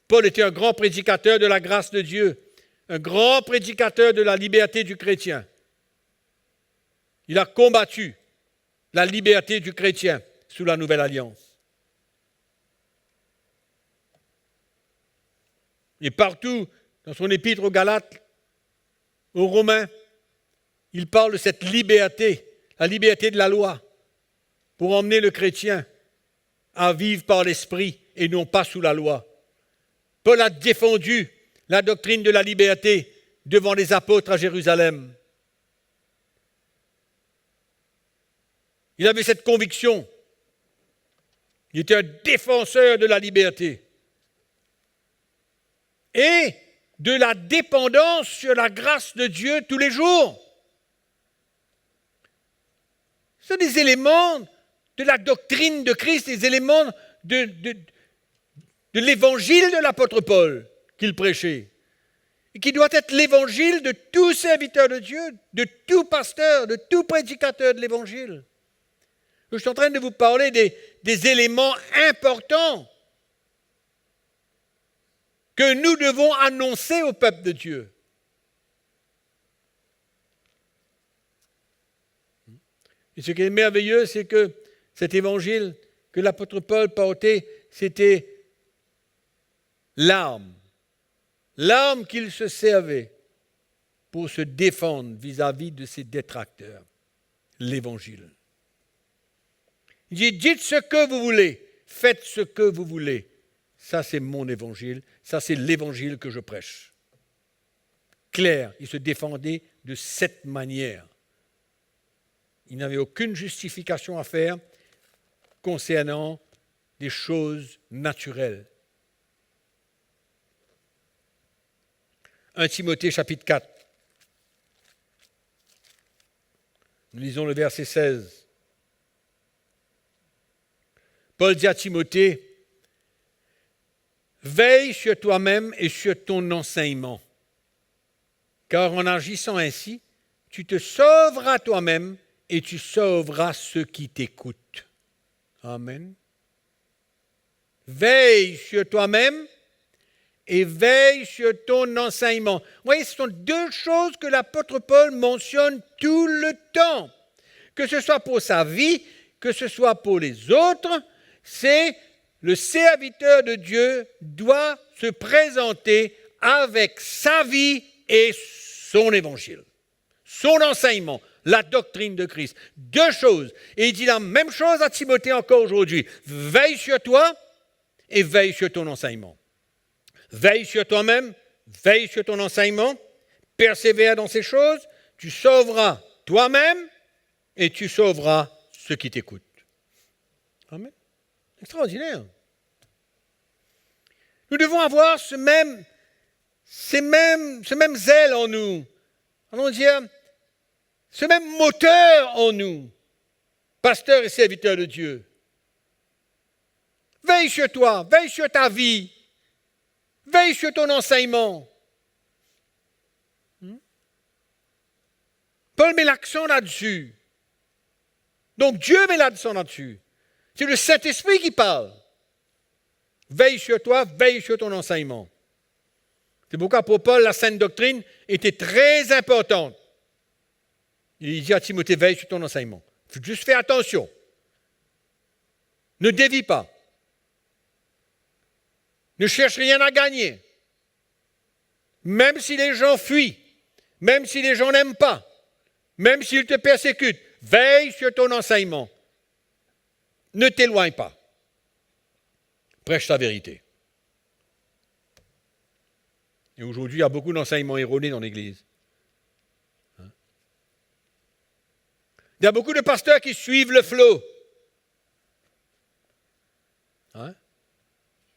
Paul était un grand prédicateur de la grâce de Dieu, un grand prédicateur de la liberté du chrétien. Il a combattu la liberté du chrétien sous la Nouvelle Alliance. Et partout, dans son épître aux Galates, aux Romains, il parle de cette liberté, la liberté de la loi, pour emmener le chrétien à vivre par l'esprit et non pas sous la loi. Paul a défendu la doctrine de la liberté devant les apôtres à Jérusalem. Il avait cette conviction. Il était un défenseur de la liberté et de la dépendance sur la grâce de Dieu tous les jours. Ce sont des éléments de la doctrine de Christ, des éléments de l'évangile de l'apôtre Paul qu'il prêchait, et qui doit être l'évangile de tout serviteur de Dieu, de tout pasteur, de tout prédicateur de l'évangile. Je suis en train de vous parler des éléments importants que nous devons annoncer au peuple de Dieu. Et ce qui est merveilleux, c'est que cet évangile que l'apôtre Paul portait, c'était l'arme qu'il se servait pour se défendre vis-à-vis de ses détracteurs, l'évangile. Il dit, dites ce que vous voulez, faites ce que vous voulez. Ça, c'est mon évangile, ça, c'est l'évangile que je prêche. Clair, il se défendait de cette manière. Il n'avait aucune justification à faire concernant des choses naturelles. 1 Timothée chapitre 4. Nous lisons le verset 16. Paul dit à Timothée, « Veille sur toi-même et sur ton enseignement, car en agissant ainsi, tu te sauveras toi-même et tu sauveras ceux qui t'écoutent. » Amen. Veille sur toi-même et veille sur ton enseignement. Vous voyez, ce sont deux choses que l'apôtre Paul mentionne tout le temps. Que ce soit pour sa vie, que ce soit pour les autres, c'est le serviteur de Dieu doit se présenter avec sa vie et son évangile, son enseignement, la doctrine de Christ. Deux choses. Et il dit la même chose à Timothée encore aujourd'hui. Veille sur toi et veille sur ton enseignement. Veille sur toi-même, veille sur ton enseignement, persévère dans ces choses, tu sauveras toi-même et tu sauveras ceux qui t'écoutent. Amen. Extraordinaire. Nous devons avoir ce même zèle en nous. Allons dire, ce même moteur en nous, pasteurs et serviteurs de Dieu. Veille sur toi, veille sur ta vie, veille sur ton enseignement. Paul met l'accent là-dessus. Donc Dieu met l'accent là-dessus. C'est le Saint-Esprit qui parle. Veille sur toi, veille sur ton enseignement. C'est pourquoi pour Paul, la sainte doctrine était très importante. Il dit à Timothée, veille sur ton enseignement. Il faut juste faire attention. Ne dévie pas. Ne cherche rien à gagner. Même si les gens fuient, même si les gens n'aiment pas, même s'ils te persécutent, veille sur ton enseignement. Ne t'éloigne pas. Prêche ta vérité. Et aujourd'hui, il y a beaucoup d'enseignements erronés dans l'Église. Il y a beaucoup de pasteurs qui suivent le flot.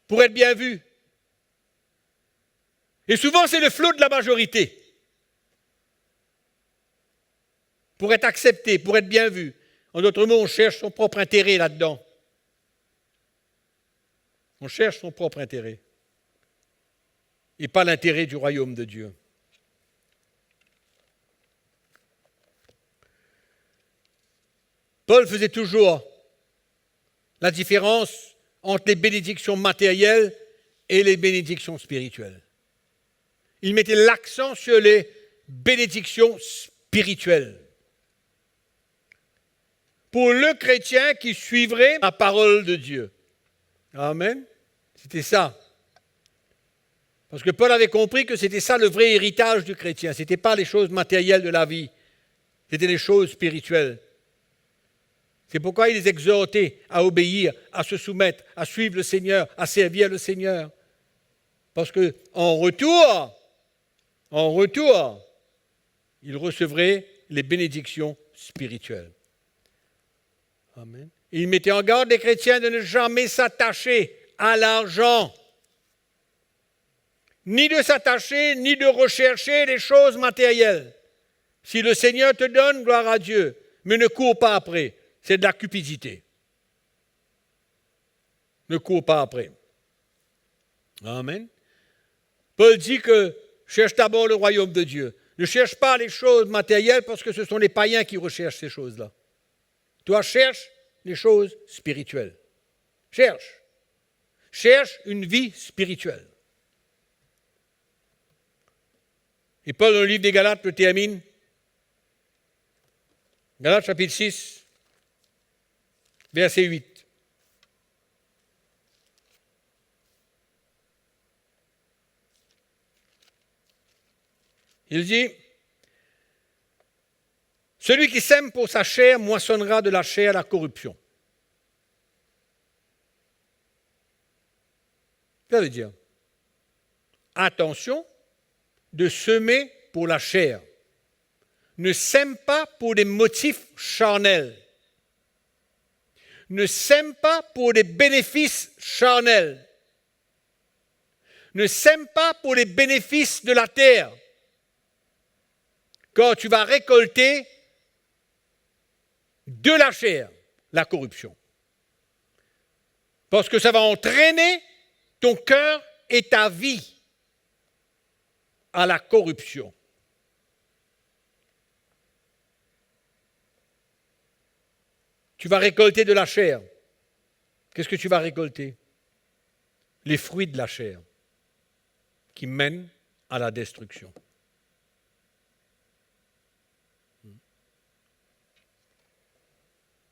Pour être bien vus. Et souvent, c'est le flot de la majorité. Pour être accepté, pour être bien vu. En d'autres mots, on cherche son propre intérêt là-dedans. On cherche son propre intérêt. Et pas l'intérêt du royaume de Dieu. Paul faisait toujours la différence entre les bénédictions matérielles et les bénédictions spirituelles. Il mettait l'accent sur les bénédictions spirituelles. Pour le chrétien qui suivrait la parole de Dieu. Amen. C'était ça. Parce que Paul avait compris que c'était ça le vrai héritage du chrétien. Ce n'était pas les choses matérielles de la vie. C'était les choses spirituelles. C'est pourquoi il les exhortait à obéir, à se soumettre, à suivre le Seigneur, à servir le Seigneur. Parce qu'en retour, il recevrait les bénédictions spirituelles. Amen. Il mettait en garde les chrétiens de ne jamais s'attacher à l'argent, ni de s'attacher, ni de rechercher les choses matérielles. Si le Seigneur te donne, gloire à Dieu, mais ne cours pas après. C'est de la cupidité. Ne cours pas après. Amen. Paul dit que cherche d'abord le royaume de Dieu. Ne cherche pas les choses matérielles parce que ce sont les païens qui recherchent ces choses-là. Toi, cherche les choses spirituelles. Cherche. Cherche une vie spirituelle. Et Paul, dans le livre des Galates, le termine. Galates chapitre 6, verset 8. Il dit, « Celui qui sème pour sa chair moissonnera de la chair la corruption. » Ça veut dire, attention de semer pour la chair. Ne sème pas pour des motifs charnels. Ne sème pas pour des bénéfices charnels. Ne sème pas pour les bénéfices de la terre. Quand tu vas récolter de la chair, la corruption. Parce que ça va entraîner ton cœur et ta vie à la corruption. Tu vas récolter de la chair. Qu'est-ce que tu vas récolter? Les fruits de la chair. qui mènent à la destruction.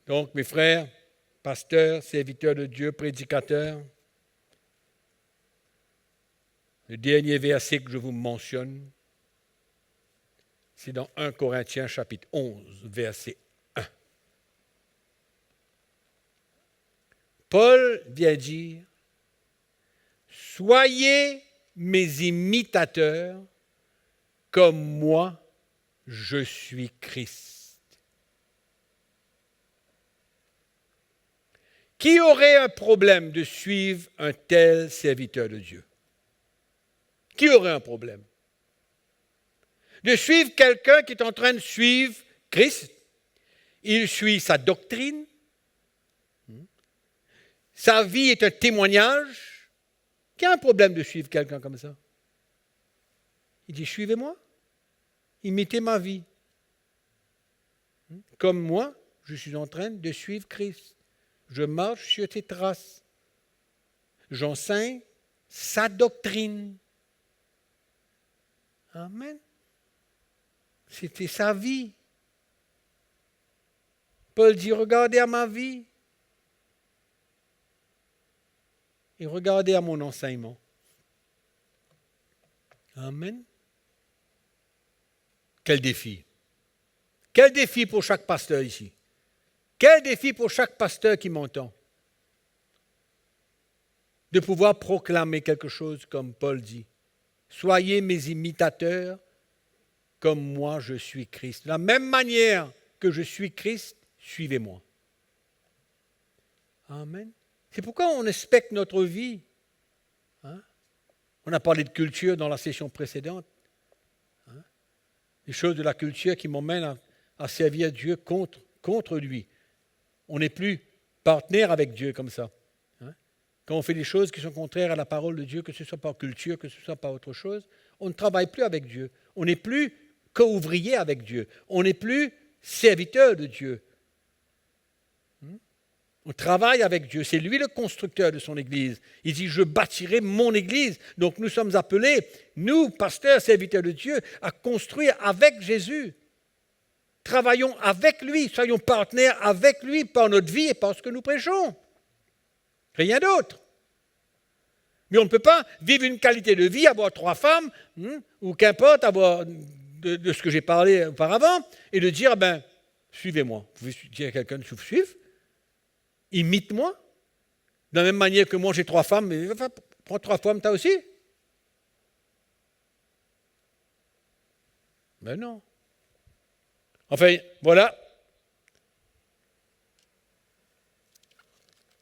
Donc, mes frères, pasteurs, serviteurs de Dieu, prédicateurs, le dernier verset que je vous mentionne, c'est dans 1 Corinthiens chapitre 11, verset 1. Paul vient dire, « Soyez mes imitateurs comme moi, je suis Christ. » Qui aurait un problème de suivre un tel serviteur de Dieu? Qui aurait un problème? De suivre quelqu'un qui est en train de suivre Christ. Il suit sa doctrine. Sa vie est un témoignage. Qui a un problème de suivre quelqu'un comme ça? Il dit, suivez-moi. Imitez ma vie. Comme moi, je suis en train de suivre Christ. Je marche sur tes traces. J'enseigne sa doctrine. Amen. C'était sa vie. Paul dit, regardez à ma vie. Et regardez à mon enseignement. Amen. Quel défi. Quel défi pour chaque pasteur ici. Quel défi pour chaque pasteur qui m'entend. De pouvoir proclamer quelque chose comme Paul dit. Soyez mes imitateurs comme moi je suis Christ. De la même manière que je suis Christ, suivez-moi. Amen. C'est pourquoi on inspecte notre vie. Hein? On a parlé de culture dans la session précédente. Hein? Les choses de la culture qui m'emmènent à servir Dieu contre lui. On n'est plus partenaire avec Dieu comme ça. Hein? Quand on fait des choses qui sont contraires à la parole de Dieu, que ce soit par culture, que ce soit par autre chose, on ne travaille plus avec Dieu. On n'est plus co-ouvrier avec Dieu. On n'est plus serviteur de Dieu. On travaille avec Dieu. C'est lui le constructeur de son Église. Il dit, je bâtirai mon Église. Donc nous sommes appelés, nous, pasteurs, serviteurs de Dieu, à construire avec Jésus. Travaillons avec lui, soyons partenaires avec lui par notre vie et par ce que nous prêchons. Rien d'autre. Mais on ne peut pas vivre une qualité de vie, avoir 3 femmes, ou qu'importe, avoir de ce que j'ai parlé auparavant, et de dire, suivez-moi. Vous pouvez dire à quelqu'un de vous suivre. Imite-moi. De la même manière que moi j'ai 3 femmes, mais prends 3 femmes, toi aussi. Ben non. Enfin, voilà.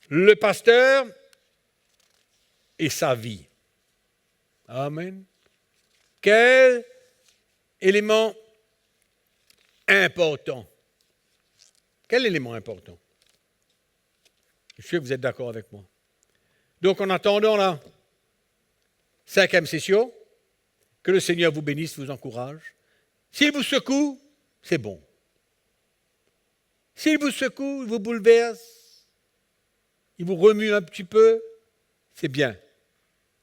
Le pasteur et sa vie. Amen. Quel élément important. Quel élément important? Je suis sûr que vous êtes d'accord avec moi. Donc, en attendant la 5e session, que le Seigneur vous bénisse, vous encourage. S'il vous secoue, c'est bon. S'il vous secoue, il vous bouleverse, il vous remue un petit peu, c'est bien.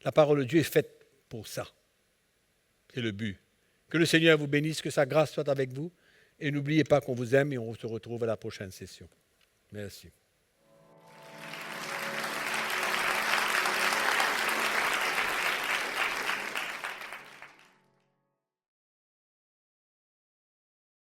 La parole de Dieu est faite pour ça. C'est le but. Que le Seigneur vous bénisse, que sa grâce soit avec vous. Et n'oubliez pas qu'on vous aime et on se retrouve à la prochaine session. Merci.